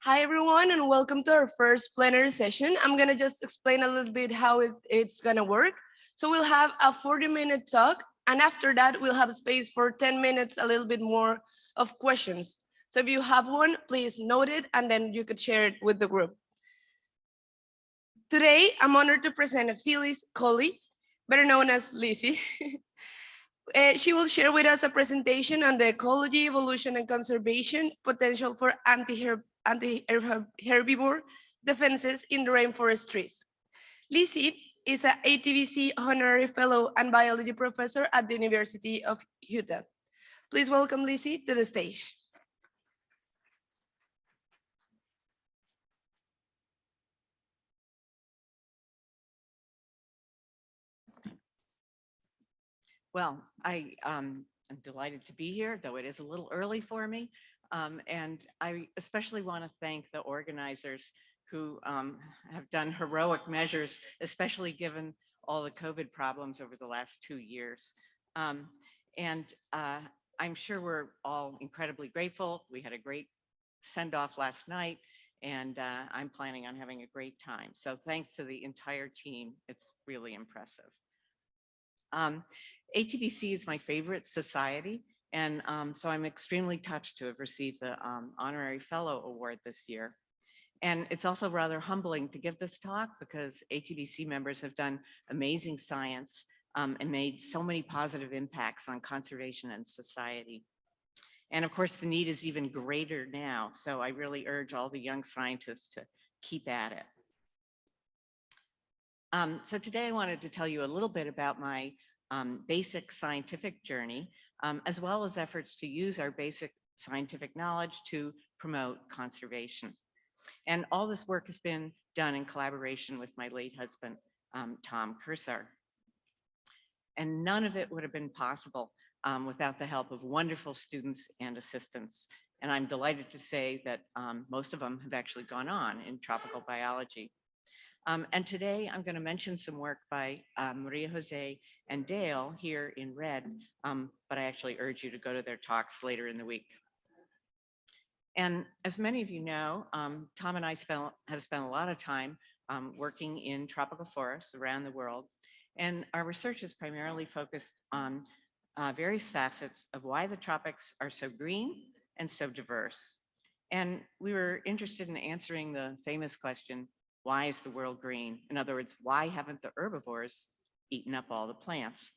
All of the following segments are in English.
Hi, everyone, and welcome to our first plenary session. I'm going to just explain a little bit how it's going to work. So we'll have a 40-minute talk, and after that, we'll have space for 10 minutes, a little bit more of questions. So if you have one, please note it, and then you could share it with the group. Today, I'm honored to present Phyllis Coley, better known as Lizzie. She will share with us a presentation on the ecology, evolution, and conservation potential for anti-herbivore defenses in the rainforest trees. Lizzie is an ATBC honorary fellow and biology professor at the University of Utah. Please welcome Lizzie to the stage. Well, I'm delighted to be here, though it is a little early for me. And I especially want to thank the organizers who have done heroic measures, especially given all the COVID problems over the last 2 years. And I'm sure we're all incredibly grateful. We had a great send-off last night, and I'm planning on having a great time. So thanks to the entire team. It's really impressive. ATBC is my favorite society, and so I'm extremely touched to have received the Honorary Fellow Award this year. And it's also rather humbling to give this talk because ATBC members have done amazing science and made so many positive impacts on conservation and society. And of course, the need is even greater now, so I really urge all the young scientists to keep at it. So today I wanted to tell you a little bit about my basic scientific journey, as well as efforts to use our basic scientific knowledge to promote conservation. And all this work has been done in collaboration with my late husband, Tom Cursor. And none of it would have been possible without the help of wonderful students and assistants. And I'm delighted to say that most of them have actually gone on in tropical biology. And today I'm going to mention some work by Maria Jose and Dale here in red, but I actually urge you to go to their talks later in the week. And as many of you know, Tom and I have spent a lot of time working in tropical forests around the world. And our research is primarily focused on various facets of why the tropics are so green and so diverse. And we were interested in answering the famous question, why is the world green? In other words, why haven't the herbivores eaten up all the plants?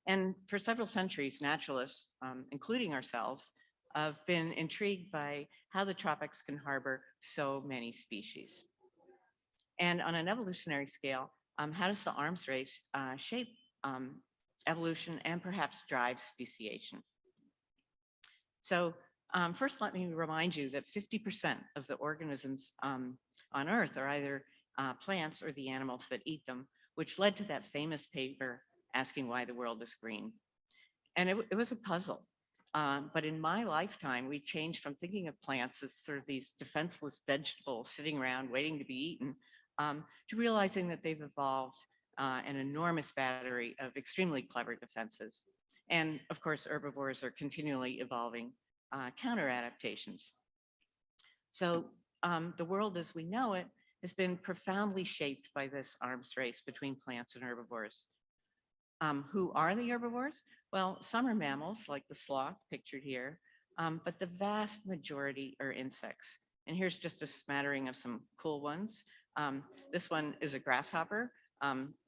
And for several centuries, naturalists, including ourselves, have been intrigued by how the tropics can harbor so many species. And on an evolutionary scale, how does the arms race shape evolution and perhaps drive speciation? So first, let me remind you that 50% of the organisms on Earth are either plants or the animals that eat them, which led to that famous paper asking why the world is green. And it was a puzzle. But in my lifetime, we changed from thinking of plants as sort of these defenseless vegetables sitting around waiting to be eaten to realizing that they've evolved an enormous battery of extremely clever defenses. And of course, herbivores are continually evolving counter adaptations. So the world as we know it has been profoundly shaped by this arms race between plants and herbivores. Who are the herbivores? Well, some are mammals like the sloth pictured here, but the vast majority are insects. And here's just a smattering of some cool ones. This one is a grasshopper.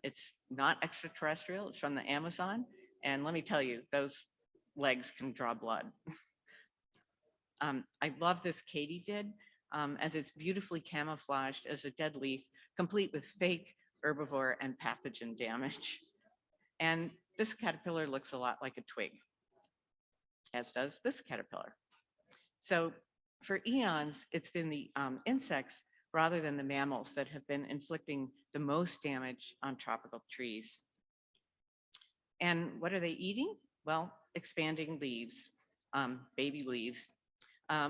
It's not extraterrestrial, it's from the Amazon. And let me tell you, those legs can draw blood. I love this katydid as it's beautifully camouflaged as a dead leaf, complete with fake herbivore and pathogen damage. And this caterpillar looks a lot like a twig, as does this caterpillar. So for eons, it's been the insects rather than the mammals that have been inflicting the most damage on tropical trees. And what are they eating? Well, expanding leaves, baby leaves.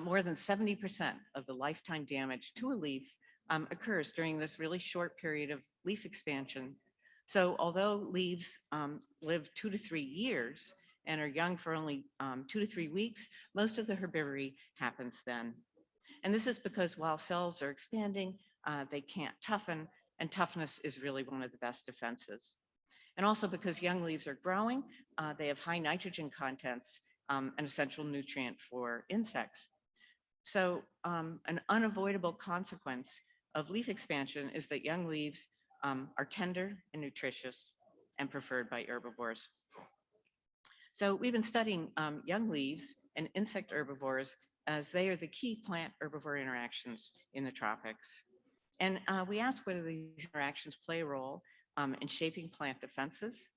More than 70% of the lifetime damage to a leaf occurs during this really short period of leaf expansion. So although leaves live 2 to 3 years and are young for only 2 to 3 weeks, most of the herbivory happens then. And this is because while cells are expanding, they can't toughen, and toughness is really one of the best defenses. And also because young leaves are growing, they have high nitrogen contents, an essential nutrient for insects. So an unavoidable consequence of leaf expansion is that young leaves are tender and nutritious and preferred by herbivores. So we've been studying young leaves and insect herbivores as they are the key plant herbivore interactions in the tropics. And we ask whether these interactions play a role in shaping plant defenses,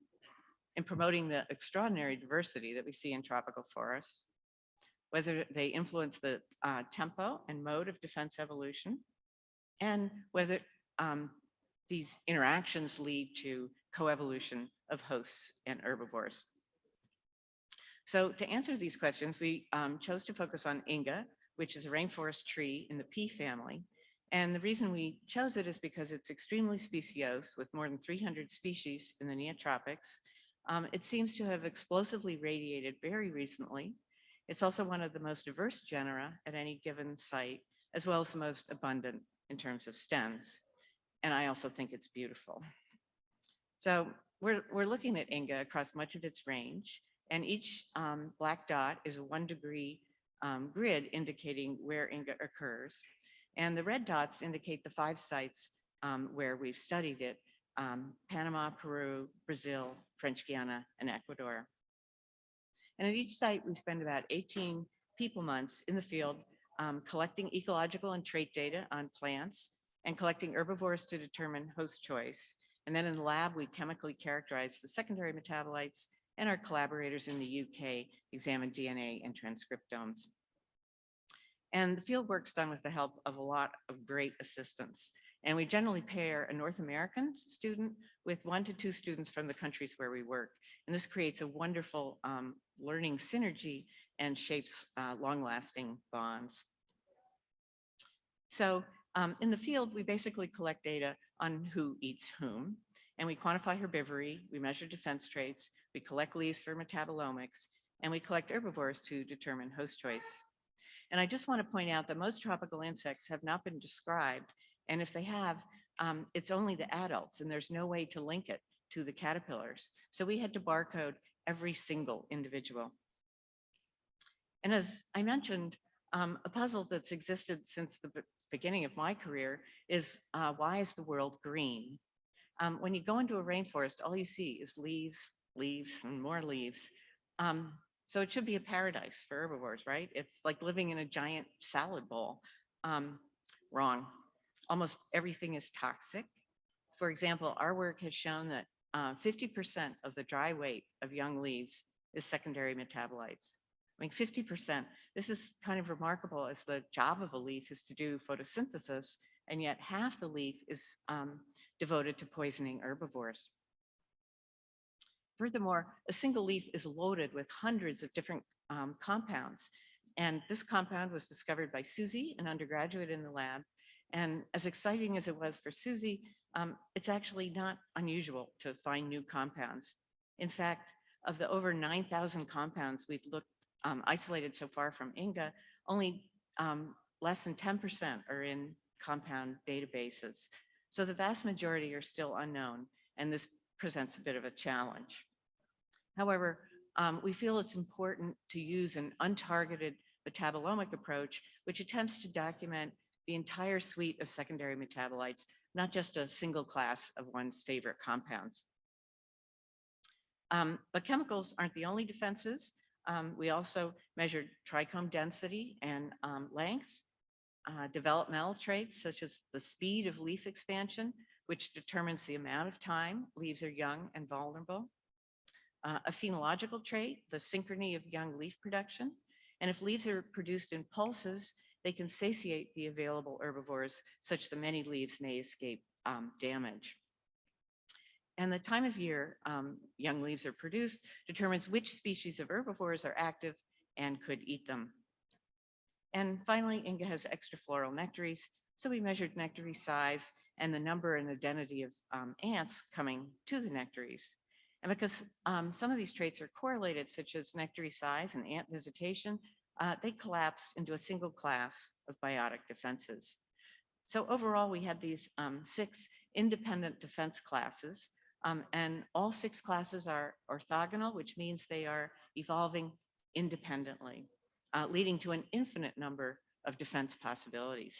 in promoting the extraordinary diversity that we see in tropical forests, whether they influence the tempo and mode of defense evolution, and whether these interactions lead to coevolution of hosts and herbivores. So to answer these questions, we chose to focus on Inga, which is a rainforest tree in the pea family. And the reason we chose it is because it's extremely speciose with more than 300 species in the neotropics. It seems to have explosively radiated very recently. It's also one of the most diverse genera at any given site, as well as the most abundant in terms of stems. And I also think it's beautiful. So we're looking at Inga across much of its range, and each black dot is a 1 degree grid indicating where Inga occurs. And the red dots indicate the 5 sites where we've studied it: Panama, Peru, Brazil, French Guiana, and Ecuador. And at each site, we spend about 18 people months in the field collecting ecological and trait data on plants and collecting herbivores to determine host choice. And then in the lab, we chemically characterize the secondary metabolites, and our collaborators in the UK examine DNA and transcriptomes. And the field work's done with the help of a lot of great assistants. And we generally pair a North American student with 1 to 2 students from the countries where we work. And this creates a wonderful learning synergy and shapes long-lasting bonds. So in the field, we basically collect data on who eats whom, and we quantify herbivory, we measure defense traits, we collect leaves for metabolomics, and we collect herbivores to determine host choice. And I just want to point out that most tropical insects have not been described, and if they have, it's only the adults, and there's no way to link it to the caterpillars. So we had to barcode every single individual. And as I mentioned, a puzzle that's existed since the beginning of my career is why is the world green? When you go into a rainforest, all you see is leaves, leaves, and more leaves. So it should be a paradise for herbivores, right? It's like living in a giant salad bowl. Wrong. Almost everything is toxic. For example, our work has shown that 50% of the dry weight of young leaves is secondary metabolites. I mean, 50%, this is kind of remarkable, as the job of a leaf is to do photosynthesis, and yet half the leaf is devoted to poisoning herbivores. Furthermore, a single leaf is loaded with hundreds of different compounds. And this compound was discovered by Susie, an undergraduate in the lab. And as exciting as it was for Susie, it's actually not unusual to find new compounds. In fact, of the over 9,000 compounds we've looked isolated so far from Inga, only less than 10% are in compound databases. So the vast majority are still unknown, and this presents a bit of a challenge. However, we feel it's important to use an untargeted metabolomic approach, which attempts to document the entire suite of secondary metabolites, not just a single class of one's favorite compounds. But chemicals aren't the only defenses. We also measured trichome density and length, developmental traits such as the speed of leaf expansion, which determines the amount of time leaves are young and vulnerable, a phenological trait, the synchrony of young leaf production, and if leaves are produced in pulses, they can satiate the available herbivores such that many leaves may escape damage. And the time of year young leaves are produced determines which species of herbivores are active and could eat them. And finally, Inga has extrafloral nectaries, so we measured nectary size and the number and identity of ants coming to the nectaries. And because some of these traits are correlated, such as nectary size and ant visitation, they collapsed into a single class of biotic defenses. So overall, we had these 6 independent defense classes, and all 6 classes are orthogonal, which means they are evolving independently, leading to an infinite number of defense possibilities.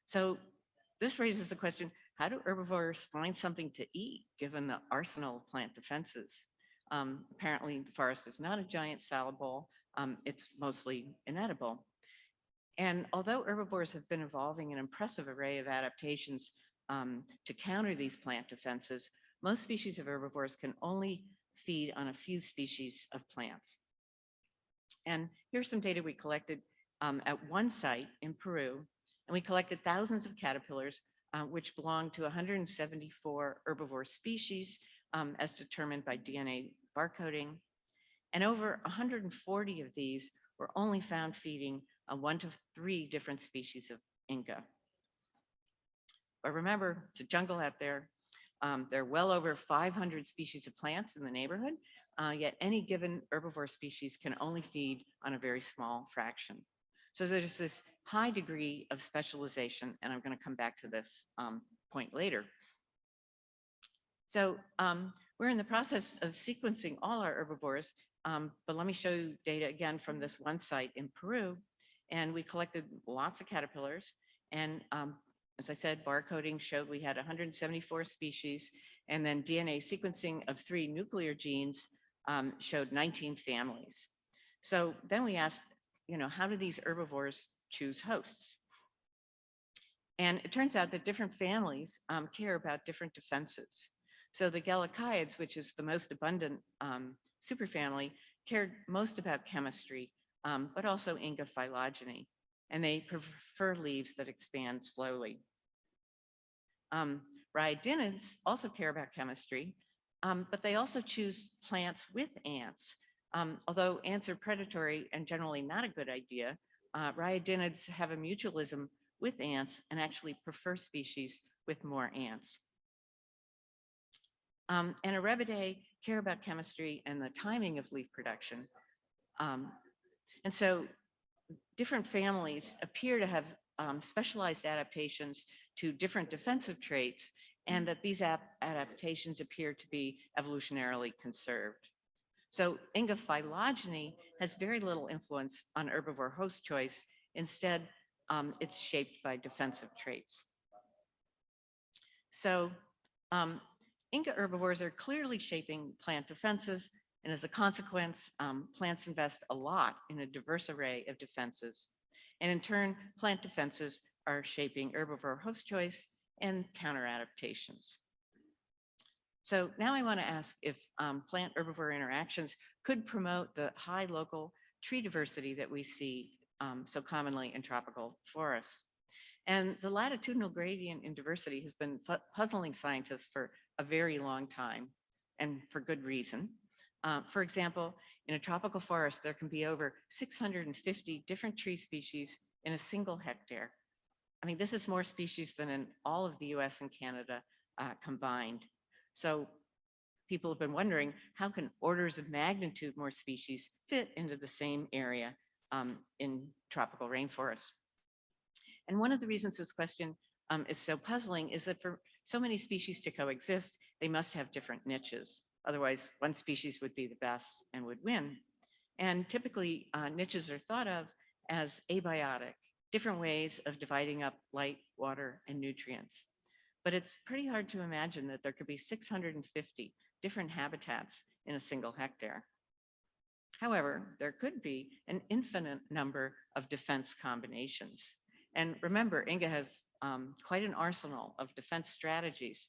So this raises the question, how do herbivores find something to eat given the arsenal of plant defenses? Apparently, the forest is not a giant salad bowl. It's mostly inedible. And although herbivores have been evolving an impressive array of adaptations to counter these plant defenses, most species of herbivores can only feed on a few species of plants. And here's some data we collected at one site in Peru, and we collected thousands of caterpillars, which belong to 174 herbivore species as determined by DNA barcoding. And over 140 of these were only found feeding 1 to 3 different species of Inga. But remember, it's a jungle out there. There are well over 500 species of plants in the neighborhood, yet any given herbivore species can only feed on a very small fraction. So there's this high degree of specialization, and I'm going to come back to this point later. So we're in the process of sequencing all our herbivores, but let me show you data again from this one site in Peru. And we collected lots of caterpillars. And as I said, barcoding showed we had 174 species. And then DNA sequencing of 3 nuclear genes showed 19 families. So then we asked, how do these herbivores choose hosts? And it turns out that different families care about different defenses. So the Gallichides, which is the most abundant superfamily, cared most about chemistry, but also Inga phylogeny, and they prefer leaves that expand slowly. Rhyodinids also care about chemistry, but they also choose plants with ants. Although ants are predatory and generally not a good idea, rhyodinids have a mutualism with ants and actually prefer species with more ants. And Erebidae care about chemistry and the timing of leaf production. And so different families appear to have specialized adaptations to different defensive traits, and that these adaptations appear to be evolutionarily conserved. So Inga phylogeny has very little influence on herbivore host choice. Instead, it's shaped by defensive traits. So Inga herbivores are clearly shaping plant defenses, and as a consequence, plants invest a lot in a diverse array of defenses. And in turn, plant defenses are shaping herbivore host choice and counter adaptations. So now I want to ask if plant herbivore interactions could promote the high local tree diversity that we see so commonly in tropical forests. And the latitudinal gradient in diversity has been puzzling scientists for a very long time, and for good reason. For example, in a tropical forest, there can be over 650 different tree species in a single hectare. I mean, this is more species than in all of the US and Canada combined. So people have been wondering, how can orders of magnitude more species fit into the same area in tropical rainforests? And one of the reasons this question is so puzzling is that for so many species to coexist, they must have different niches. Otherwise, one species would be the best and would win. And typically, niches are thought of as abiotic, different ways of dividing up light, water, and nutrients. But it's pretty hard to imagine that there could be 650 different habitats in a single hectare. However, there could be an infinite number of defense combinations. And remember, Inga has quite an arsenal of defense strategies.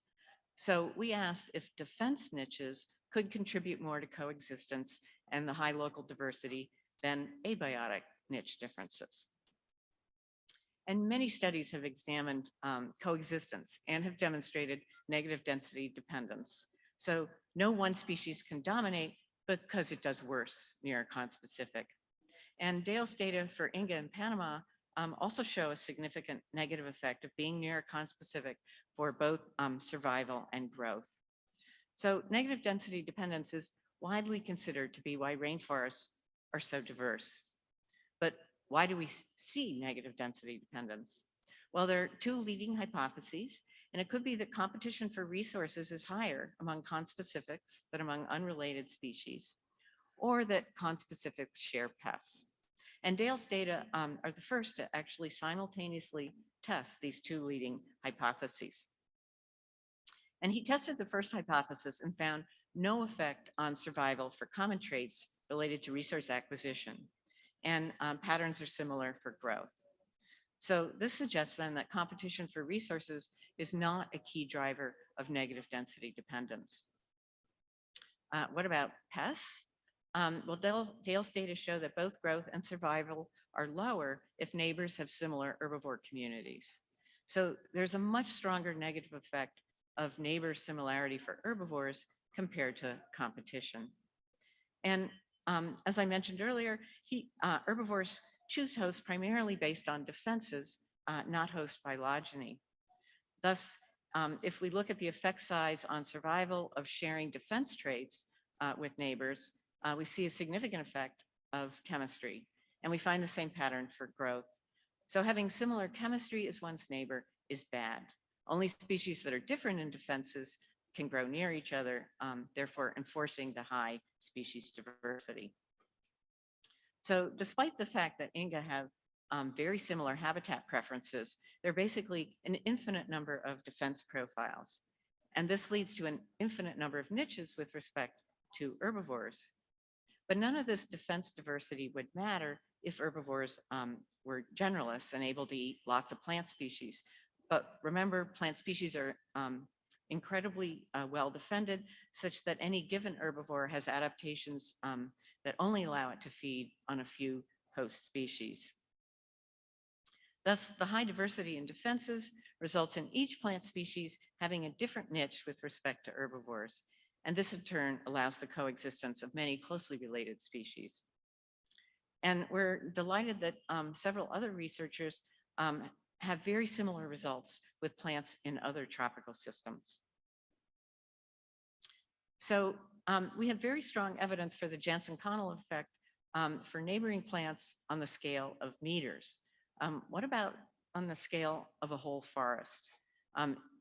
So we asked if defense niches could contribute more to coexistence and the high local diversity than abiotic niche differences. And many studies have examined coexistence and have demonstrated negative density dependence. So no one species can dominate because it does worse near conspecific. And Dale's data for Inga in Panama also show a significant negative effect of being near conspecific for both survival and growth. So negative density dependence is widely considered to be why rainforests are so diverse. But why do we see negative density dependence? Well, there are two leading hypotheses, and it could be that competition for resources is higher among conspecifics than among unrelated species, or that conspecifics share pests. And Dale's data are the first to actually simultaneously test these two leading hypotheses. And he tested the first hypothesis and found no effect on survival for common traits related to resource acquisition. And patterns are similar for growth. So this suggests then that competition for resources is not a key driver of negative density dependence. What about pests? Well, Dale's data show that both growth and survival are lower if neighbors have similar herbivore communities. So there's a much stronger negative effect of neighbor similarity for herbivores compared to competition. And as I mentioned earlier, herbivores choose hosts primarily based on defenses, not host phylogeny. Thus, if we look at the effect size on survival of sharing defense traits with neighbors, we see a significant effect of chemistry, and we find the same pattern for growth. So having similar chemistry as one's neighbor is bad. Only species that are different in defenses can grow near each other, therefore enforcing the high species diversity. So despite the fact that Inga have very similar habitat preferences, there are basically an infinite number of defense profiles. And this leads to an infinite number of niches with respect to herbivores. But none of this defense diversity would matter if herbivores were generalists and able to eat lots of plant species. But remember, plant species are incredibly well defended, such that any given herbivore has adaptations that only allow it to feed on a few host species. Thus, the high diversity in defenses results in each plant species having a different niche with respect to herbivores. And this in turn allows the coexistence of many closely related species. And we're delighted that several other researchers have very similar results with plants in other tropical systems. So we have very strong evidence for the Jansen-Connell effect for neighboring plants on the scale of meters. What about on the scale of a whole forest?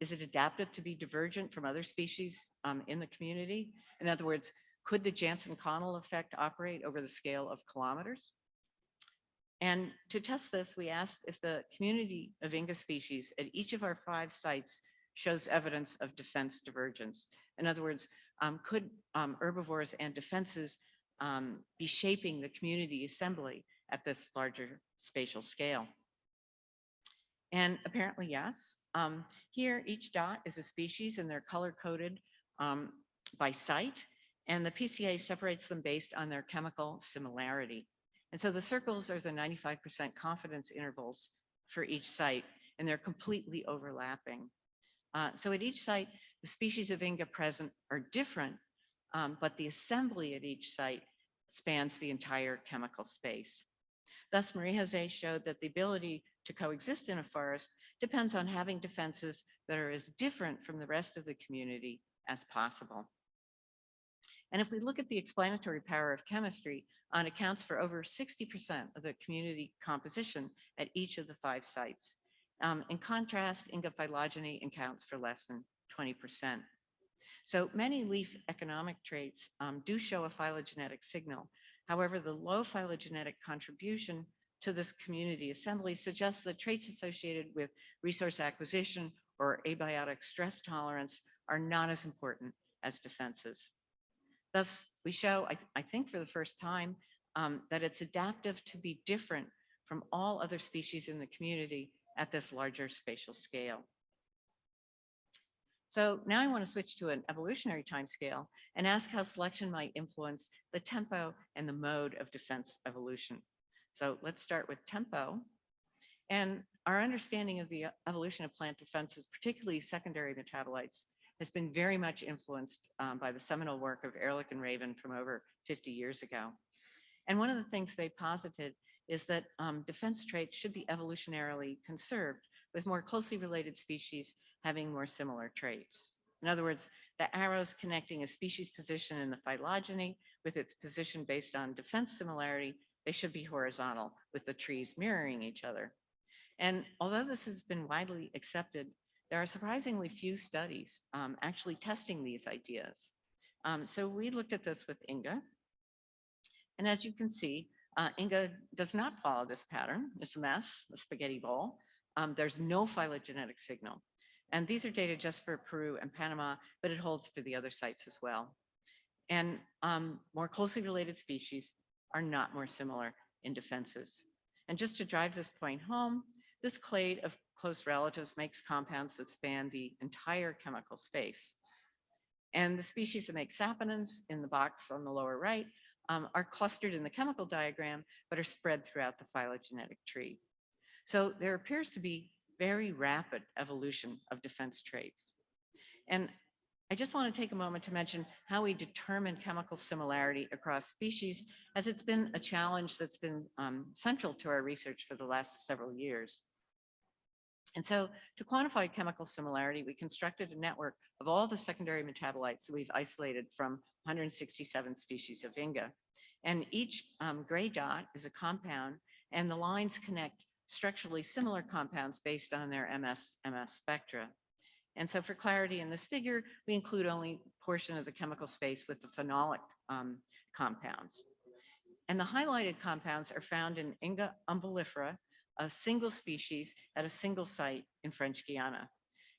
Is it adaptive to be divergent from other species in the community? In other words, could the Jansen-Connell effect operate over the scale of kilometers? And to test this, we asked if the community of Inga species at each of our 5 sites shows evidence of defense divergence. In other words, could herbivores and defenses be shaping the community assembly at this larger spatial scale? And apparently, yes. Here, each dot is a species and they're color-coded by site, and the PCA separates them based on their chemical similarity. And so the circles are the 95% confidence intervals for each site, and they're completely overlapping. So at each site, the species of Inga present are different, but the assembly at each site spans the entire chemical space. Thus, Marie-José showed that the ability to coexist in a forest depends on having defenses that are as different from the rest of the community as possible. And if we look at the explanatory power of chemistry, it accounts for over 60% of the community composition at each of the 5 sites. In contrast, Inga phylogeny accounts for less than 20%. So many leaf economic traits do show a phylogenetic signal. However, the low phylogenetic contribution to this community assembly suggests that traits associated with resource acquisition or abiotic stress tolerance are not as important as defenses. Thus, we show, I think for the first time, that it's adaptive to be different from all other species in the community at this larger spatial scale. So now I want to switch to an evolutionary timescale and ask how selection might influence the tempo and the mode of defense evolution. So let's start with tempo. And our understanding of the evolution of plant defenses, particularly secondary metabolites, has been very much influenced by the seminal work of Ehrlich and Raven from over 50 years ago. And one of the things they posited is that defense traits should be evolutionarily conserved with more closely related species having more similar traits. In other words, the arrows connecting a species position in the phylogeny with its position based on defense similarity, they should be horizontal, with the trees mirroring each other. And although this has been widely accepted, there are surprisingly few studies actually testing these ideas. So we looked at this with Inga. And as you can see, Inga does not follow this pattern. It's a mess, a spaghetti bowl. There's no phylogenetic signal. And these are data just for Peru and Panama, but it holds for the other sites as well. And more closely related species are not more similar in defenses. And just to drive this point home, this clade of close relatives makes compounds that span the entire chemical space. And the species that make saponins in the box on the lower right are clustered in the chemical diagram, but are spread throughout the phylogenetic tree. So there appears to be very rapid evolution of defense traits. And I just want to take a moment to mention how we determine chemical similarity across species, as it's been a challenge that's been central to our research for the last several years. And so to quantify chemical similarity, we constructed a network of all the secondary metabolites that we've isolated from 167 species of Inga. And each gray dot is a compound, and the lines connect structurally similar compounds based on their MS spectra. And so for clarity in this figure, we include only a portion of the chemical space with the phenolic compounds. And the highlighted compounds are found in Inga umbellifera, a single species at a single site in French Guiana.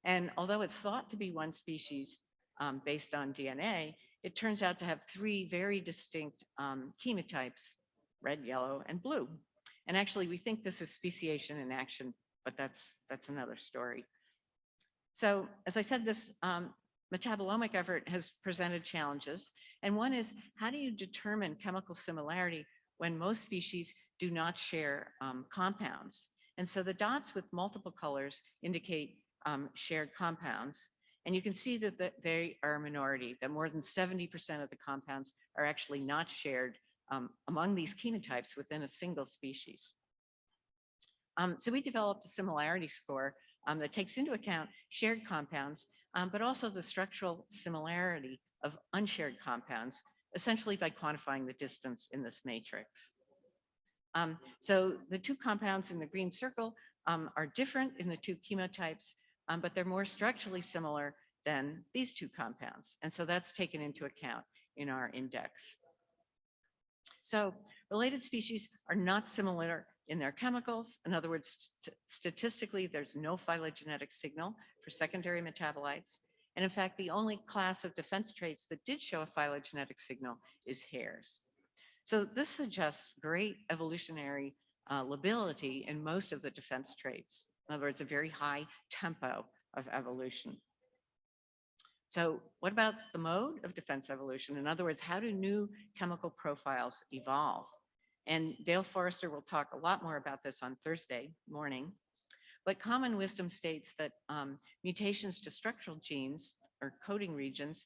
And although it's thought to be one species based on DNA, it turns out to have three very distinct chemotypes, red, yellow, and blue. And actually, we think this is speciation in action, but that's another story. So as I said, this metabolomic effort has presented challenges. And one is, how do you determine chemical similarity when most species do not share compounds? And so the dots with multiple colors indicate shared compounds. And you can see that they are a minority, that more than 70% of the compounds are actually not shared among these chemotypes within a single species. So we developed a similarity score that takes into account shared compounds, but also the structural similarity of unshared compounds, essentially by quantifying the distance in this matrix. So the two compounds in the green circle are different in the two chemotypes, but they're more structurally similar than these two compounds. And so that's taken into account in our index. So related species are not similar in their chemicals. In other words, statistically, there's no phylogenetic signal for secondary metabolites. And in fact, the only class of defense traits that did show a phylogenetic signal is hairs. So this suggests great evolutionary lability in most of the defense traits. In other words, a very high tempo of evolution. So what about the mode of defense evolution? In other words, how do new chemical profiles evolve? And Dale Forrester will talk a lot more about this on Thursday morning. But common wisdom states that mutations to structural genes or coding regions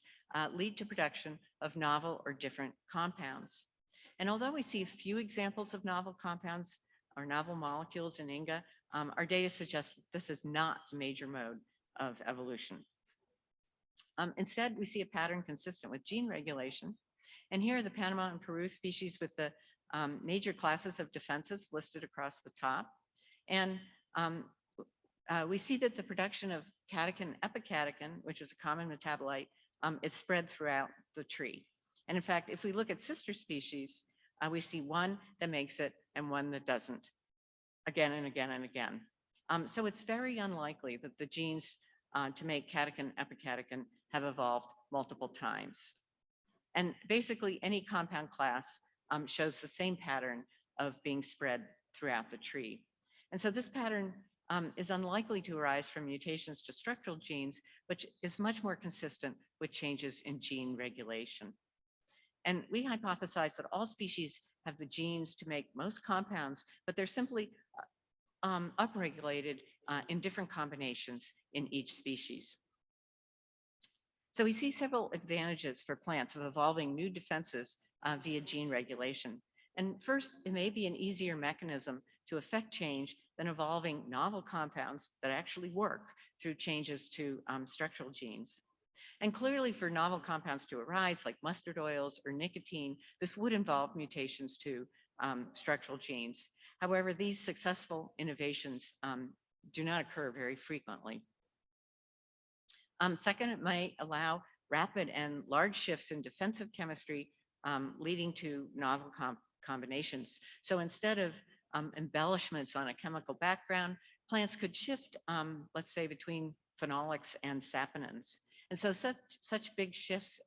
lead to production of novel or different compounds. And although we see a few examples of novel compounds or novel molecules in Inga, our data suggests that this is not a major mode of evolution. Instead, we see a pattern consistent with gene regulation. And here are the Panama and Peru species with the major classes of defenses listed across the top. And we see that the production of catechin epicatechin, which is a common metabolite, is spread throughout the tree. And in fact, if we look at sister species, we see one that makes it and one that doesn't, again and again and again. So it's very unlikely that the genes to make catechin epicatechin have evolved multiple times. And basically any compound class shows the same pattern of being spread throughout the tree. And so this pattern is unlikely to arise from mutations to structural genes, which is much more consistent with changes in gene regulation. And we hypothesize that all species have the genes to make most compounds, but they're simply upregulated in different combinations in each species. So we see several advantages for plants of evolving new defenses via gene regulation. And first, it may be an easier mechanism to affect change than evolving novel compounds that actually work through changes to structural genes. And clearly for novel compounds to arise, like mustard oils or nicotine, this would involve mutations to structural genes. However, these successful innovations do not occur very frequently. Second, it might allow rapid and large shifts in defensive chemistry, leading to novel combinations. So instead of embellishments on a chemical background, plants could shift, let's say, between phenolics and saponins. And so such big shifts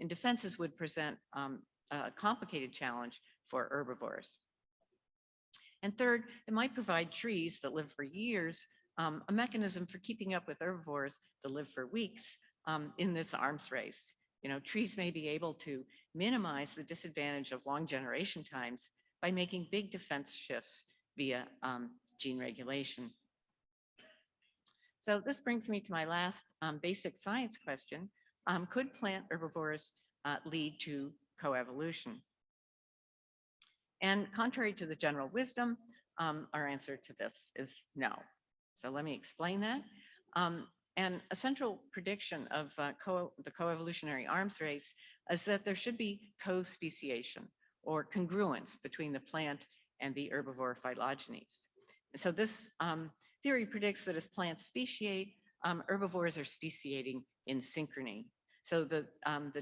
in defenses would present a complicated challenge for herbivores. And third, it might provide trees that live for years a mechanism for keeping up with herbivores that live for weeks in this arms race. You know, trees may be able to minimize the disadvantage of long generation times by making big defense shifts via gene regulation. So this brings me to my last basic science question. Could plant herbivores lead to coevolution? And contrary to the general wisdom, our answer to this is no. So let me explain that. And a central prediction of the coevolutionary arms race is that there should be co-speciation or congruence between the plant and the herbivore phylogenies. So this theory predicts that as plants speciate, herbivores are speciating in synchrony. So the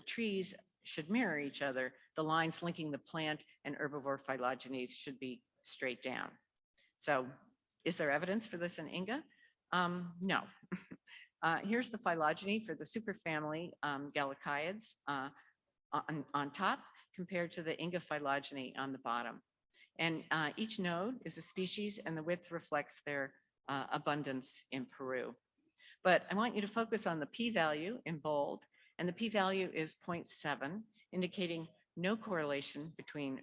trees should mirror each other. The lines linking the plant and herbivore phylogenies should be straight down. So is there evidence for this in Inga? No. Here's the phylogeny for the superfamily Gallichides on top compared to the Inga phylogeny on the bottom. And each node is a species and the width reflects their abundance in Peru. But I want you to focus on the p-value in bold, and the p-value is 0.7, indicating no correlation between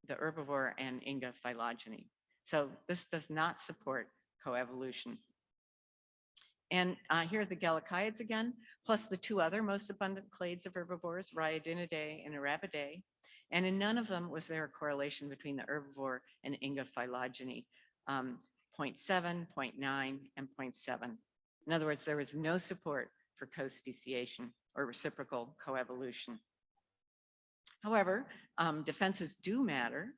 the herbivore and Inga phylogeny. So this does not support coevolution. And here are the Gallichides again, plus the two other most abundant clades of herbivores, Rhyodinidae and Arabidae. And in none of them was there a correlation between the herbivore and Inga phylogeny, 0.7, 0.9, and 0.7. In other words, there was no support for co-speciation or reciprocal coevolution. However, defenses do matter.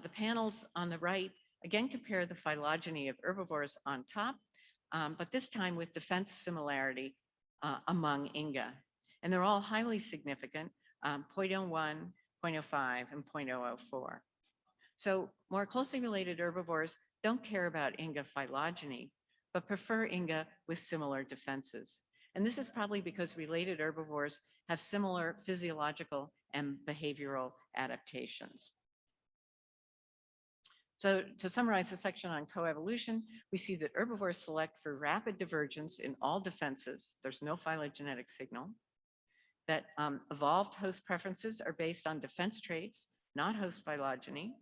The panels on the right again compare the phylogeny of herbivores on top, but this time with defense similarity among Inga. And they're all highly significant, 0.01, 0.05, and 0.004. So more closely related herbivores don't care about Inga phylogeny, but prefer Inga with similar defenses. And this is probably because related herbivores have similar physiological and behavioral adaptations. So to summarize the section on coevolution, we see that herbivores select for rapid divergence in all defenses. There's no phylogenetic signal. That evolved host preferences are based on defense traits, not host phylogeny.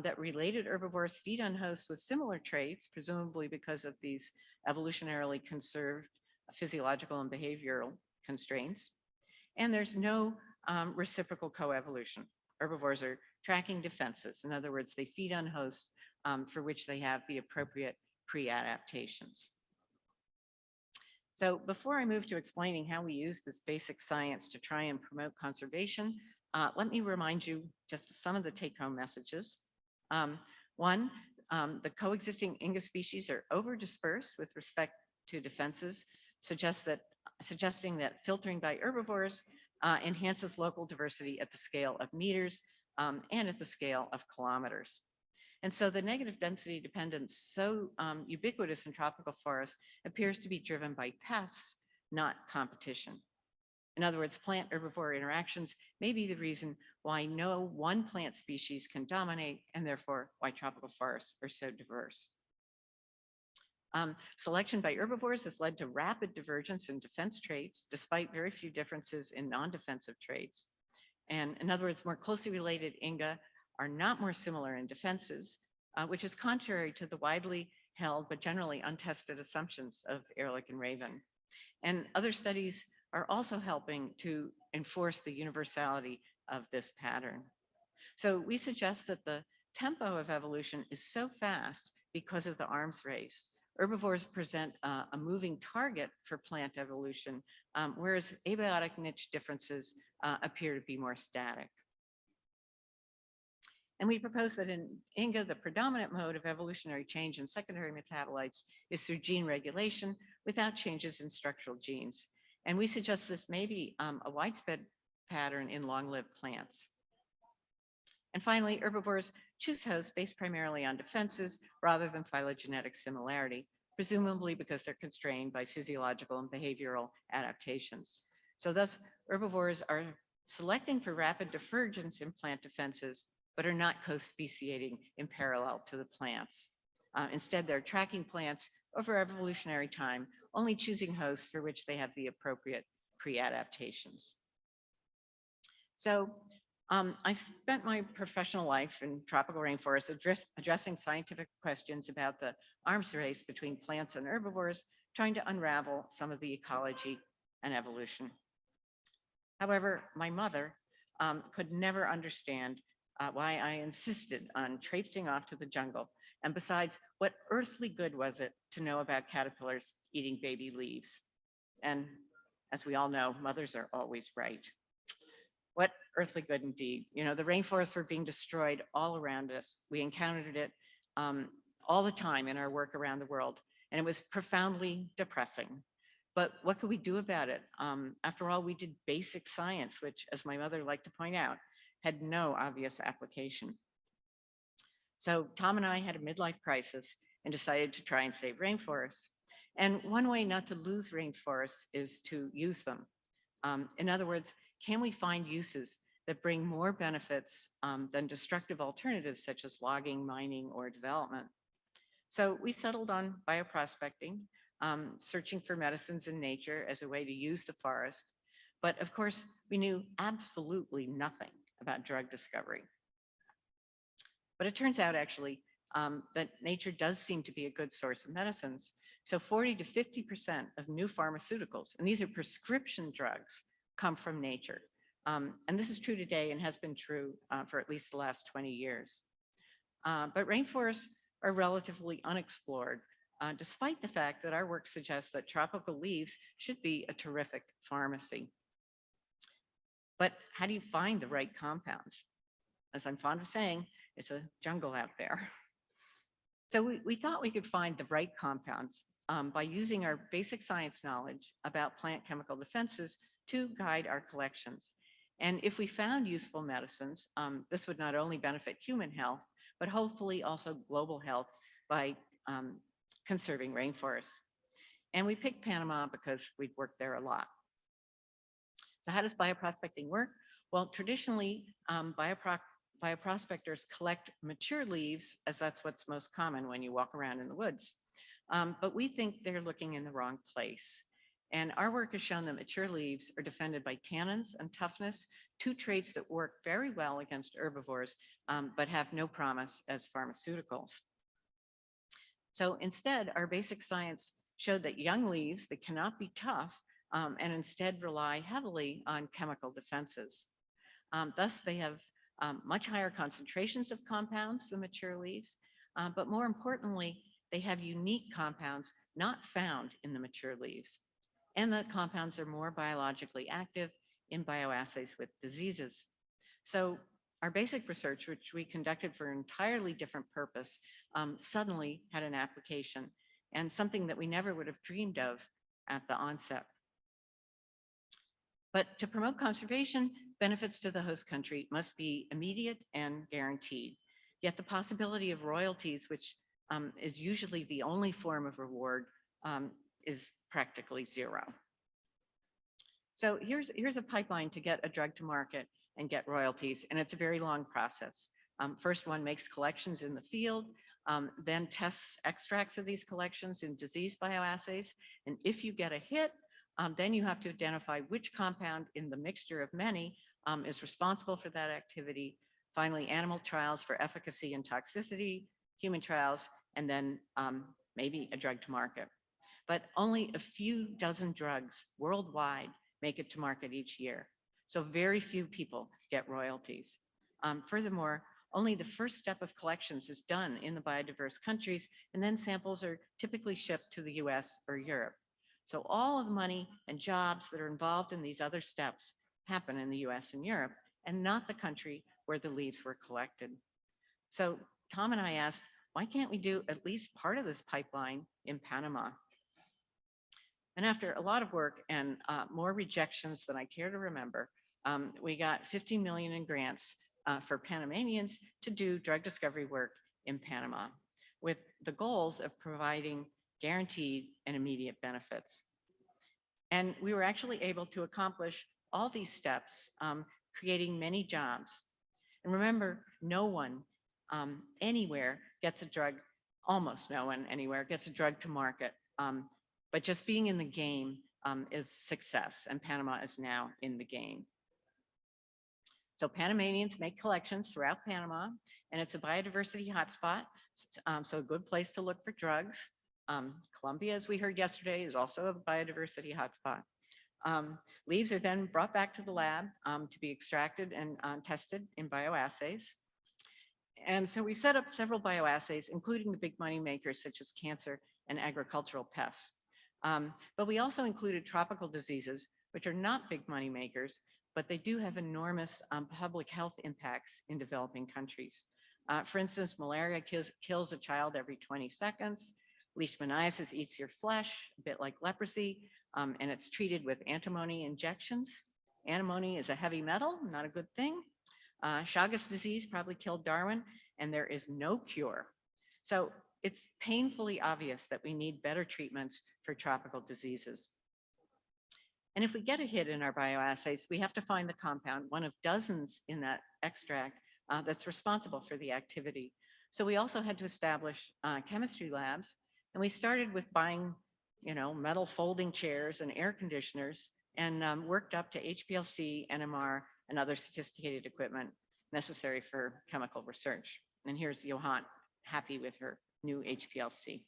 That related herbivores feed on hosts with similar traits, presumably because of these evolutionarily conserved physiological and behavioral constraints. And there's no reciprocal coevolution. Herbivores are tracking defenses. In other words, they feed on hosts for which they have the appropriate pre-adaptations. So before I move to explaining how we use this basic science to try and promote conservation, let me remind you just some of the take-home messages. One, the coexisting Inga species are over-dispersed with respect to defenses, suggesting that filtering by herbivores enhances local diversity at the scale of meters and at the scale of kilometers. And so the negative density dependence, so ubiquitous in tropical forests, appears to be driven by pests, not competition. In other words, plant-herbivore interactions may be the reason why no one plant species can dominate, and therefore why tropical forests are so diverse. Selection by herbivores has led to rapid divergence in defense traits, despite very few differences in non-defensive traits. And in other words, more closely related Inga are not more similar in defenses, which is contrary to the widely held but generally untested assumptions of Ehrlich and Raven. And other studies are also helping to enforce the universality of this pattern. So we suggest that the tempo of evolution is so fast because of the arms race, herbivores present a moving target for plant evolution, whereas abiotic niche differences appear to be more static. And we propose that in Inga, the predominant mode of evolutionary change in secondary metabolites is through gene regulation without changes in structural genes. And we suggest this may be a widespread pattern in long-lived plants. And finally, herbivores choose hosts based primarily on defenses rather than phylogenetic similarity, presumably because they're constrained by physiological and behavioral adaptations. So thus, herbivores are selecting for rapid divergence in plant defenses, but are not co-speciating in parallel to the plants. Instead, they're tracking plants over evolutionary time, only choosing hosts for which they have the appropriate pre-adaptations. So I spent my professional life in tropical rainforests addressing scientific questions about the arms race between plants and herbivores, trying to unravel some of the ecology and evolution. However, my mother could never understand why I insisted on traipsing off to the jungle. And besides, what earthly good was it to know about caterpillars eating baby leaves? And as we all know, mothers are always right. What earthly good indeed. You know, the rainforests were being destroyed all around us. We encountered it all the time in our work around the world, and it was profoundly depressing. But what could we do about it? After all, we did basic science, which, as my mother liked to point out, had no obvious application. So Tom and I had a midlife crisis and decided to try and save rainforests. And one way not to lose rainforests is to use them. In other words, can we find uses that bring more benefits than destructive alternatives such as logging, mining, or development? So we settled on bioprospecting, searching for medicines in nature as a way to use the forest. But of course, we knew absolutely nothing about drug discovery. But it turns out actually that nature does seem to be a good source of medicines. So 40 to 50% of new pharmaceuticals, and these are prescription drugs, come from nature. And this is true today and has been true for at least the last 20 years. But rainforests are relatively unexplored, despite the fact that our work suggests that tropical leaves should be a terrific pharmacy. But how do you find the right compounds? As I'm fond of saying, it's a jungle out there. So we thought we could find the right compounds by using our basic science knowledge about plant chemical defenses to guide our collections. And if we found useful medicines, this would not only benefit human health, but hopefully also global health by conserving rainforests. And we picked Panama because we'd worked there a lot. So how does bioprospecting work? Well, traditionally, bioprospectors collect mature leaves, as that's what's most common when you walk around in the woods. But we think they're looking in the wrong place. And our work has shown that mature leaves are defended by tannins and toughness, two traits that work very well against herbivores, but have no promise as pharmaceuticals. So instead, our basic science showed that young leaves that cannot be tough and instead rely heavily on chemical defenses. Thus, they have much higher concentrations of compounds than mature leaves, but more importantly, they have unique compounds not found in the mature leaves. And the compounds are more biologically active in bioassays with diseases. So our basic research, which we conducted for an entirely different purpose, suddenly had an application and something that we never would have dreamed of at the onset. But to promote conservation, benefits to the host country must be immediate and guaranteed. Yet the possibility of royalties, which is usually the only form of reward, is practically zero. So here's a pipeline to get a drug to market and get royalties, and it's a very long process. First, one makes collections in the field, then tests extracts of these collections in disease bioassays, and if you get a hit, then you have to identify which compound in the mixture of many is responsible for that activity. Finally, animal trials for efficacy and toxicity, human trials, and then maybe a drug to market. But only a few dozen drugs worldwide make it to market each year. So very few people get royalties. Furthermore, Only the first step of collections is done in the biodiverse countries, and then samples are typically shipped to the US or Europe. So all of the money and jobs that are involved in these other steps happen in the US and Europe, and not the country where the leaves were collected. So Tom and I asked, why can't we do at least part of this pipeline in Panama? And after a lot of work and more rejections than I care to remember, we got 50 million in grants for Panamanians to do drug discovery work in Panama, with the goals of providing guaranteed and immediate benefits. And we were actually able to accomplish all these steps, creating many jobs. And remember, no one anywhere gets a drug, almost no one anywhere gets a drug to market. But just being in the game is success, and Panama is now in the game. So Panamanians make collections throughout Panama, and it's a biodiversity hotspot, so a good place to look for drugs. Colombia, as we heard yesterday, is also a biodiversity hotspot. Leaves are then brought back to the lab to be extracted and tested in bioassays. And so we set up several bioassays, including the big money makers such as cancer and agricultural pests. But we also included tropical diseases, which are not big money makers, but they do have enormous public health impacts in developing countries. For instance, malaria kills a child every 20 seconds. Leishmaniasis eats your flesh, a bit like leprosy, and it's treated with antimony injections. Antimony is a heavy metal, not a good thing. Chagas disease probably killed Darwin, and there is no cure. So it's painfully obvious that we need better treatments for tropical diseases. And if we get a hit in our bioassays, we have to find the compound, one of dozens in that extract, that's responsible for the activity. So we also had to establish chemistry labs, and we started with buying, metal folding chairs and air conditioners, and worked up to HPLC, NMR, and other sophisticated equipment necessary for chemical research. And here's Johan, happy with her new HPLC.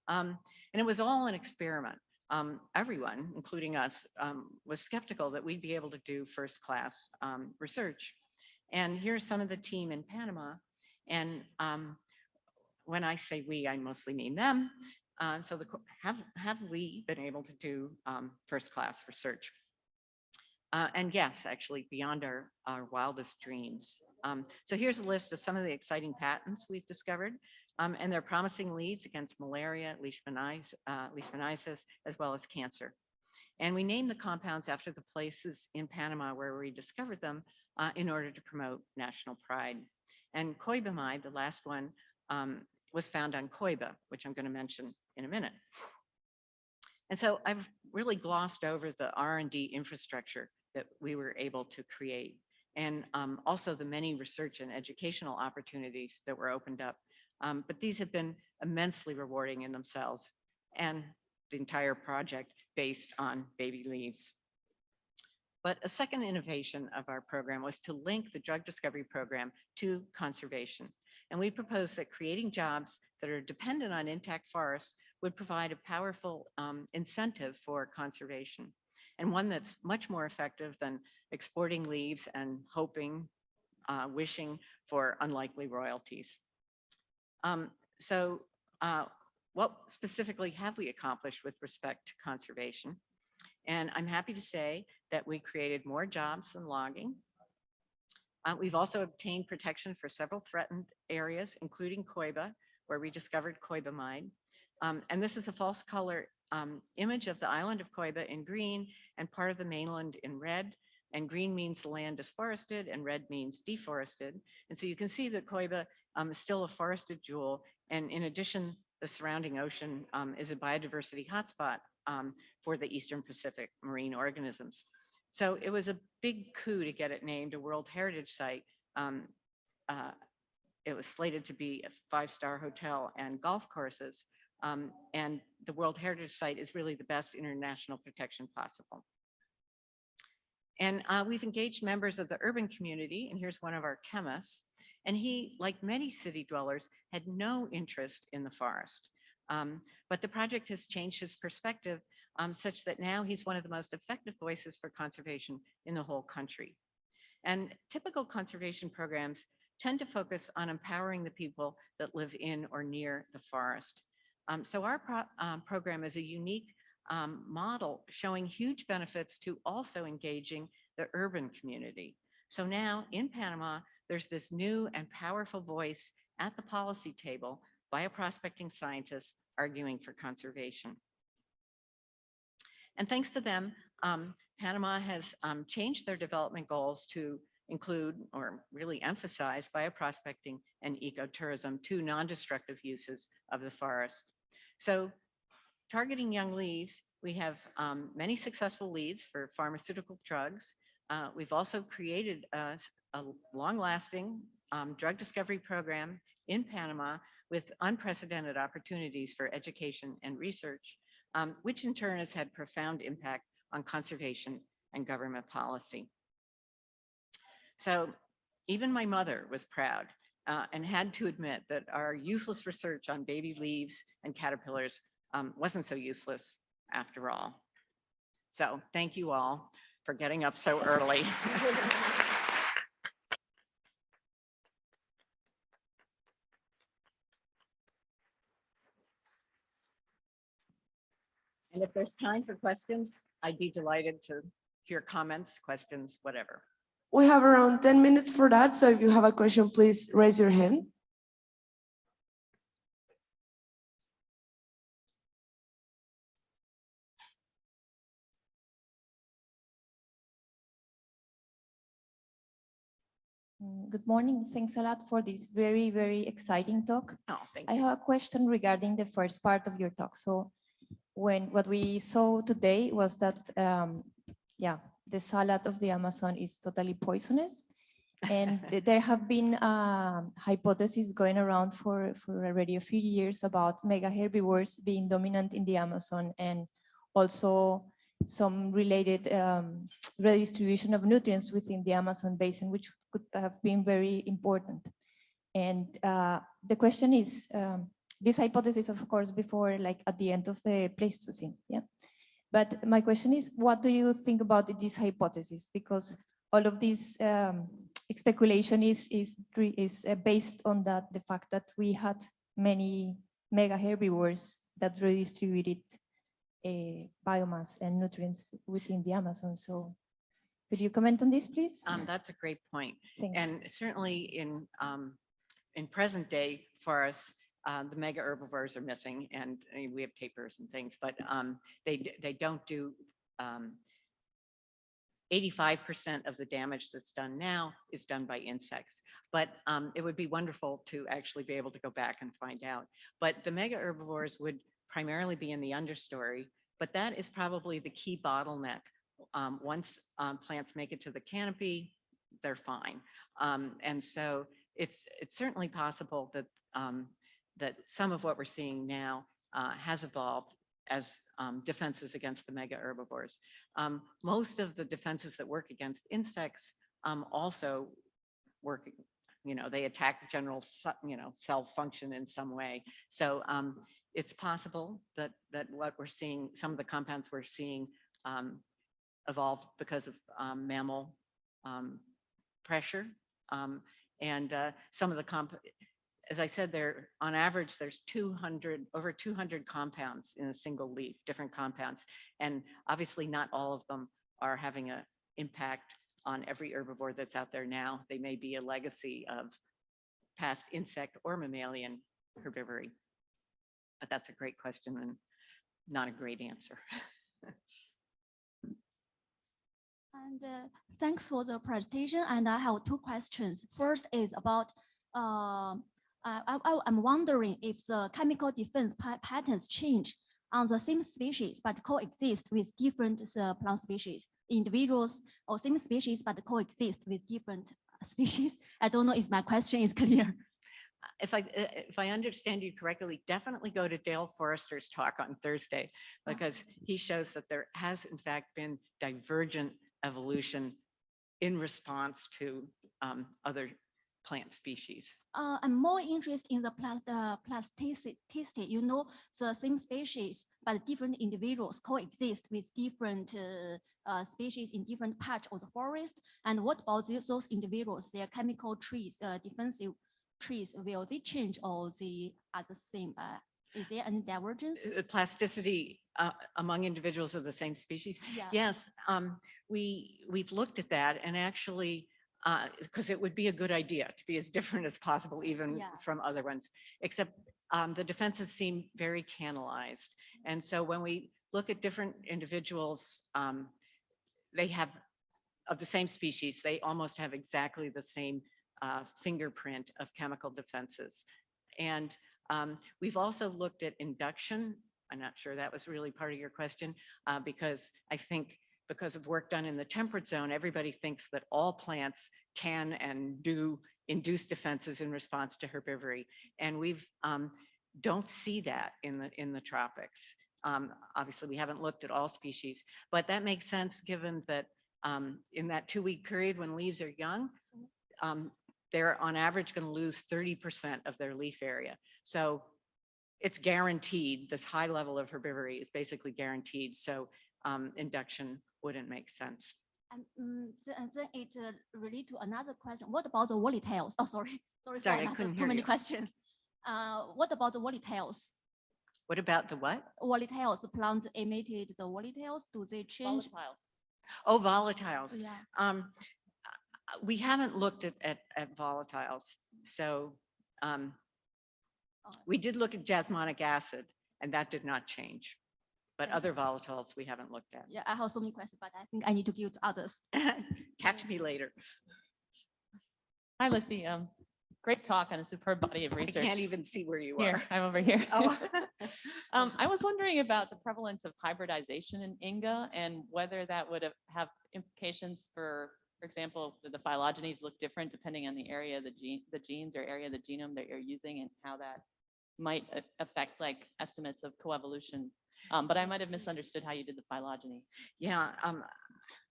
And it was all an experiment. Everyone, including us, was skeptical that we'd be able to do first-class research. And here's some of the team in Panama. And when I say we, I mostly mean them. So have we been able to do first-class research? And yes, actually, beyond our wildest dreams. So here's a list of some of the exciting patents we've discovered, and they're promising leads against malaria, leishmaniasis, as well as cancer. And we named the compounds after the places in Panama where we discovered them in order to promote national pride. And Coibamide, the last one, was found on Coiba, which I'm going to mention in a minute. And so I've really glossed over the R&D infrastructure that we were able to create, and also the many research and educational opportunities that were opened up. But these have been immensely rewarding in themselves, and the entire project based on baby leaves. But a second innovation of our program was to link the drug discovery program to conservation. And we proposed that creating jobs that are dependent on intact forests would provide a powerful incentive for conservation, and one that's much more effective than exporting leaves and hoping, wishing for unlikely royalties. What specifically have we accomplished with respect to conservation? And I'm happy to say that we created more jobs than logging. We've also obtained protection for several threatened areas, including Coiba, where we discovered Coibamide. And this is a false color image of the island of Coiba in green and part of the mainland in red. And green means the land is forested and red means deforested. And so you can see that Coiba is still a forested jewel. And in addition, the surrounding ocean is a biodiversity hotspot for the Eastern Pacific marine organisms. So it was a big coup to get it named a World Heritage Site. It was slated to be a 5-star hotel and golf courses. And the World Heritage Site is really the best international protection possible. And we've engaged members of the urban community, and here's one of our chemists. And he, like many city dwellers, had no interest in the forest. But the project has changed his perspective such that now he's one of the most effective voices for conservation in the whole country. And typical conservation programs tend to focus on empowering the people that live in or near the forest. So our program is a unique model showing huge benefits to also engaging the urban community. So now in Panama, there's this new and powerful voice at the policy table, bioprospecting scientists arguing for conservation. And thanks to them, Panama has changed their development goals to include or really emphasize bioprospecting and ecotourism, two non-destructive uses of the forest. So targeting young leaves, we have many successful leads for pharmaceutical drugs. We've also created a long-lasting drug discovery program in Panama with unprecedented opportunities for education and research, which in turn has had profound impact on conservation and government policy. So even my mother was proud and had to admit that our useless research on baby leaves and caterpillars wasn't so useless after all. So thank you all for getting up so early. And if there's time for questions, I'd be delighted to hear comments, questions, whatever. We have around 10 minutes for that. So if you have a question, please raise your hand. Good morning. Thanks a lot for this very, very exciting talk. Oh, thank I you. have a question regarding the first part of your talk. So what we saw today was that, the salad of the Amazon is totally poisonous. And there have been hypotheses going around for already a few years about mega herbivores being dominant in the Amazon, and also some related redistribution of nutrients within the Amazon basin, which could have been very important. And the question is, this hypothesis, of course, before, like at the end of the Pleistocene, yeah. But my question is, what do you think about this hypothesis? Because all of this speculation is based on the fact that we had many mega herbivores that redistributed biomass and nutrients within the Amazon. So could you comment on this, please? That's a great point. Thanks. And certainly in present day forests, the mega herbivores are missing, and I mean, we have tapirs and things, but they don't do 85% of the damage that's done now is done by insects. But it would be wonderful to actually be able to go back and find out. But the mega herbivores would primarily be in the understory, but that is probably the key bottleneck. Once plants make it to the canopy, they're fine. And so it's certainly possible that that some of what we're seeing now has evolved as defenses against the mega herbivores. Most of the defenses that work against insects also work, they attack general, cell function in some way. So it's possible that what we're seeing, some of the compounds we're seeing evolved because of mammal pressure. And some of the as I said, on average, there's over 200 compounds in a single leaf, different compounds. And obviously not all of them are having an impact on every herbivore that's out there now. They may be a legacy of past insect or mammalian herbivory. But that's a great question and not a great answer. And thanks for the presentation. And I have two questions. First is about, I'm wondering if the chemical defense patterns change on the same species, but coexist with different plant species, individuals or same species, but coexist with different species. I don't know if my question is clear. If I understand you correctly, definitely go to Dale Forrester's talk on Thursday, because he shows that there has in fact been divergent evolution in response to other plant species. I'm more interested in the plasticity. You know, the same species, but different individuals coexist with different species in different parts of the forest. And what about those individuals, their chemical trees, defensive trees, will they change or they are the same? Is there any divergence? Plasticity among individuals of the same species? Yeah. Yes, we've looked at that, and actually, because it would be a good idea to be as different as possible, even Yeah. from other ones, except the defenses seem very canalized. And so when we look at different individuals, they have, of the same species, they almost have exactly the same fingerprint of chemical defenses. And we've also looked at induction. I'm not sure that was really part of your question, because I think because of work done in the temperate zone, everybody thinks that all plants can and do induce defenses in response to herbivory. And we've don't see that in the tropics. Obviously, we haven't looked at all species, but that makes sense given that in that 2-week period when leaves are young, they're on average going to lose 30% of their leaf area. So it's guaranteed, this high level of herbivory is basically guaranteed. So induction wouldn't make sense. Then it relates to another question. What about the woolly tails? Oh, sorry Sorry, for I another, couldn't too hear many you. questions. What about the woolly tails? What about the what? Woolly tails, plant emitted the woolly tails, do they change? Oh, volatiles. Yeah. We haven't looked at volatiles. So we did look at jasmonic acid, and that did not change. But Thank other volatiles we haven't looked at. Yeah, I have so many questions, but I think I need to give to others. Catch me later. Hi, Lucy. Great talk on a superb body of I research. can't even see where you Here, are. I'm over here. Oh. I was wondering about the prevalence of hybridization in Inga and whether that would have implications for example, the phylogenies look different depending on the area of the genes or area of the genome that you're using, and how that might affect like estimates of coevolution. But I might have misunderstood how you did the phylogeny. Yeah,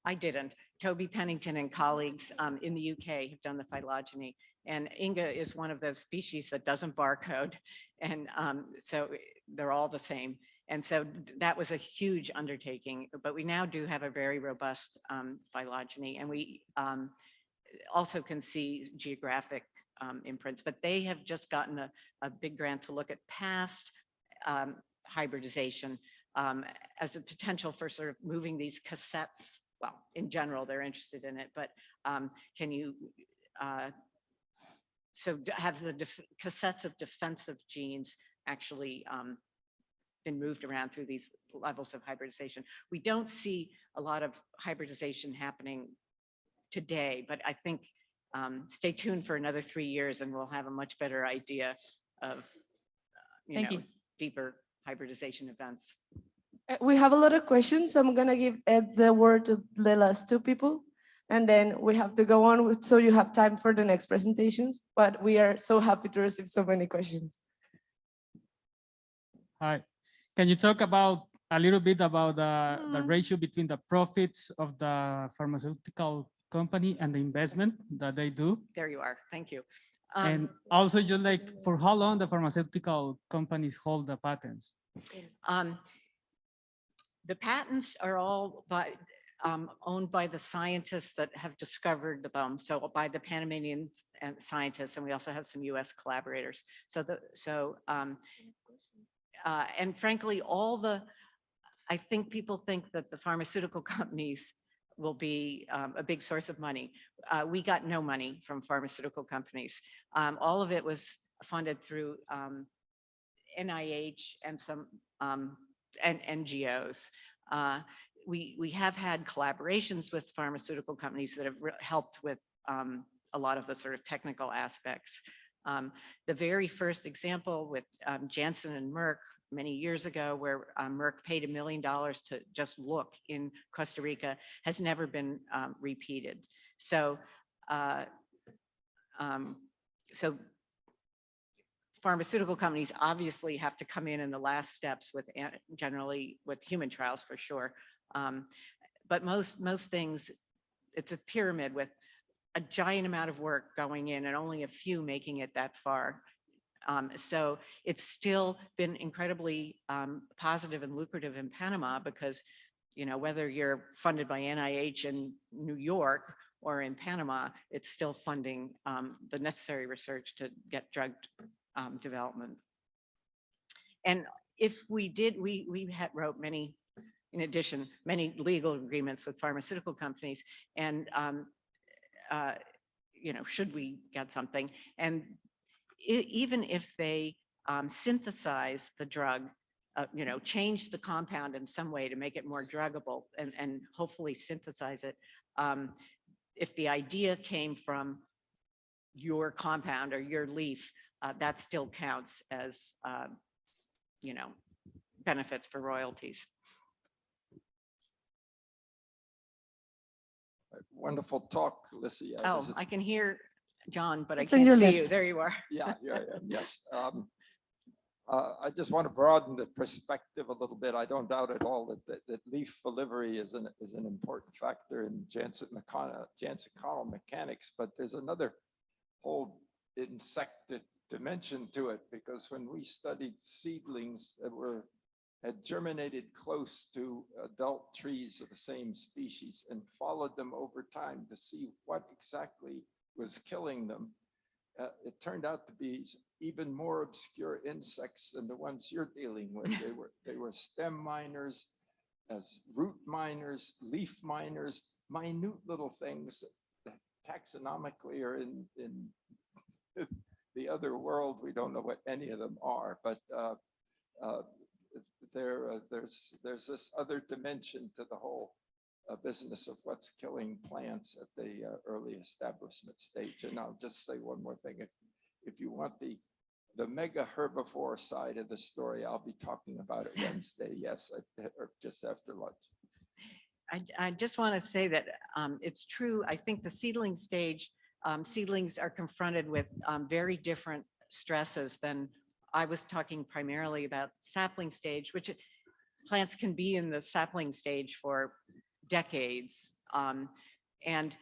I didn't. Toby Pennington and colleagues in the UK have done the phylogeny, and Inga is one of those species that doesn't barcode, and so they're all the same. And so that was a huge undertaking, but we now do have a very robust phylogeny, and we also can see geographic imprints, but they have just gotten a big grant to look at past hybridization as a potential for sort of moving these cassettes. Well, in general, they're interested in it, but can you, so have the cassettes of defensive genes actually been moved around through these levels of hybridization. We don't see a lot of hybridization happening today, but I think stay tuned for another 3 years and we'll have a much better idea of Thank you. deeper hybridization events. We have a lot of questions, so I'm gonna give the word to the last two people, and then we have to go on so you have time for the next presentations, but we are so happy to receive so many questions. Hi, can you talk about a little bit about the ratio between the profits of the pharmaceutical company and the investment that they do? There you are, thank you. And also just like for how long the pharmaceutical companies hold the patents? The patents are all owned by the scientists that have discovered them. So by the Panamanian scientists, and we also have some US collaborators. And frankly, I think people think that the pharmaceutical companies will be a big source of money. We got no money from pharmaceutical companies. All of it was funded through NIH and some and NGOs. We have had collaborations with pharmaceutical companies that have helped with a lot of the sort of technical aspects. The very first example with Janssen and Merck many years ago, where Merck paid $1 million to just look in Costa Rica, has never been repeated. So, pharmaceutical companies obviously have to come in the last steps with generally with human trials for sure. But most things, it's a pyramid with a giant amount of work going in and only a few making it that far. So it's still been incredibly positive and lucrative in Panama because, you know, whether you're funded by NIH in New York or in Panama, it's still funding the necessary research to get drug development. And if we did, we had wrote many, in addition, many legal agreements with pharmaceutical companies, and you know, should we get something, and even if they synthesize the drug, you know, change the compound in some way to make it more druggable and hopefully synthesize it. If the idea came from your compound or your leaf, that still counts as, you know, benefits for royalties. Wonderful talk, Lissy. Oh, I can hear John, but It's I on can't your see left. you. There you are. Yeah, yes. I just want to broaden the perspective a little bit. I don't doubt at all that leaf folivory is an important factor in Jansen-Connell mechanics, but there's another whole insectic dimension to it, because when we studied seedlings that had germinated close to adult trees of the same species and followed them over time to see what exactly was killing them, it turned out to be even more obscure insects than the ones you're dealing with. They were stem miners, as root miners, leaf miners, minute little things that taxonomically are in the other world. We don't know what any of them are, but there's this other dimension to the whole business of what's killing plants at the early establishment stage. And I'll just say one more thing. If you want the mega herbivore side of the story, I'll be talking about it Wednesday. Yes, or just after lunch. I just want to say that it's true. I think the seedling stage, seedlings are confronted with very different stresses than I was talking primarily about sapling stage, which plants can be in the sapling stage for decades. And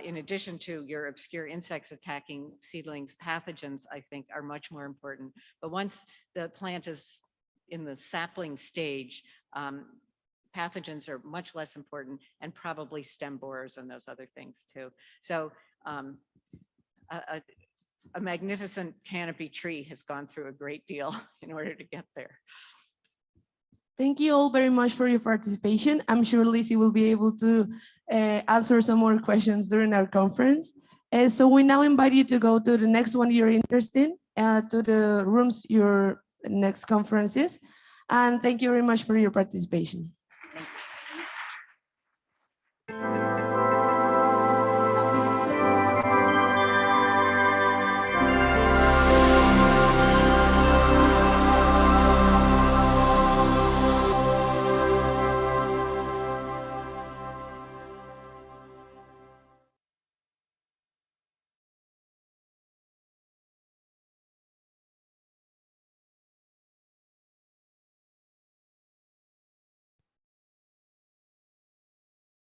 in addition to your obscure insects attacking seedlings, pathogens, I think, are much more important. But once the plant is in the sapling stage, pathogens are much less important, and probably stem borers and those other things too. So a magnificent canopy tree has gone through a great deal in order to get there. Thank you all very much for your participation. I'm sure Lizzie will be able to answer some more questions during our conference. So we now invite you to go to the next one you're interested in, to the rooms your next conference is. And thank you very much for your participation.